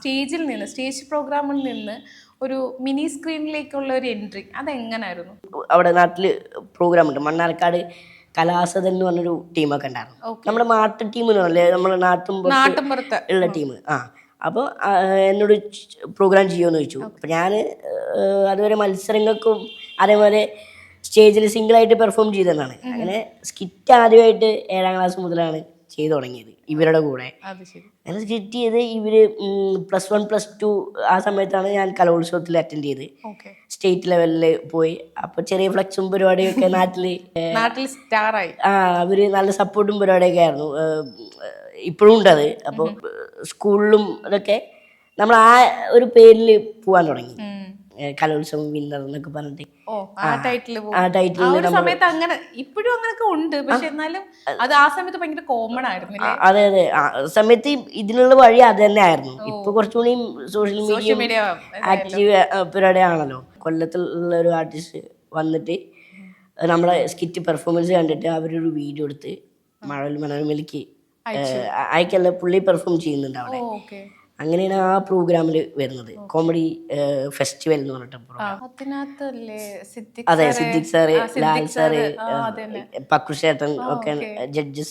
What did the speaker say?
സ്റ്റേജിൽ നിന്ന് സ്റ്റേജ് പ്രോഗ്രാമിൽ നിന്ന് ഒരു മിനി സ്ക്രീനിലേക്കുള്ള ഒരു എൻട്രി അതെങ്ങനായിരുന്നു? അവിടെ നാട്ടിൽ പ്രോഗ്രാം ഉണ്ട്, മണ്ണാർക്കാട് കലാസദൻ എന്ന് പറഞ്ഞൊരു ടീമൊക്കെ ഉണ്ടായിരുന്നു. നമ്മുടെ നാട്ടു ടീം എന്ന് പറഞ്ഞാൽ നമ്മുടെ നാട്ടുമ്പുറത്ത് ഉള്ള ടീം. അപ്പോൾ എന്നോട് പ്രോഗ്രാം ചെയ്യുമെന്ന് ചോദിച്ചു. അപ്പോൾ ഞാൻ അതുവരെ മത്സരങ്ങൾക്കും അതേപോലെ സ്റ്റേജിൽ സിംഗിളായിട്ട് പെർഫോം ചെയ്തതാണ്. അങ്ങനെ സ്കിറ്റ് ആദ്യമായിട്ട് 7ാം ക്ലാസ് മുതലാണ് ചെയ്തു തുടങ്ങിയത് ഇവരുടെ കൂടെ. അങ്ങനെ സ്കിറ്റ് ചെയ്ത് ഇവര് +1 +2 ആ സമയത്താണ് ഞാൻ കലോത്സവത്തിൽ അറ്റൻഡ് ചെയ്ത് സ്റ്റേറ്റ് ലെവലിൽ പോയി. അപ്പോൾ ചെറിയ ഫ്ലക്സും പരിപാടിയൊക്കെ നാട്ടിൽ സ്റ്റാറായി. അവര് നല്ല സപ്പോർട്ടും പരിപാടിയൊക്കെ ആയിരുന്നു. ഇപ്പോഴും ഉണ്ട് അത്. അപ്പോൾ സ്കൂളിലും അതൊക്കെ നമ്മൾ ആ ഒരു പേരിൽ പോകാൻ തുടങ്ങി. കലോത്സവം വിന്നർ എന്നൊക്കെ പറഞ്ഞിട്ട് ആ ടൈറ്റിൽ സമയത്ത് അങ്ങനെ ഇപ്പോഴും അങ്ങനെയൊക്കെ ഉണ്ട്. പക്ഷെ എന്നാലും അത് ആ സമയത്ത് ഭയങ്കര കോമൺ ആയിരുന്നു. അതെ അതെ, ആ സമയത്ത് ഇതിനുള്ള വഴി അത് തന്നെ ആയിരുന്നു. ഇപ്പൊ കുറച്ചുകൂടി സോഷ്യൽ മീഡിയ ആക്റ്റീവ് പരിപാടിയാണല്ലോ. കൊല്ലത്തുള്ള ഒരു ആർട്ടിസ്റ്റ് വന്നിട്ട് നമ്മളെ സ്കിറ്റ് പെർഫോമൻസ് കണ്ടിട്ട് അവരൊരു വീഡിയോ എടുത്ത് മനോരമയിലേക്ക് അയക്കല്ല, പുള്ളി പെർഫോം ചെയ്യുന്നുണ്ട് അവിടെ. അങ്ങനെയാണ് ആ പ്രോഗ്രാമിൽ വരുന്നത്, കോമഡി ഫെസ്റ്റിവൽ എന്ന് പറഞ്ഞിട്ട്. അതെ, സിദ്ദിഖ് സാറ്, ലാൽ സാറ്, പക്രുശേട്ടൻ ഒക്കെ ജഡ്ജസ്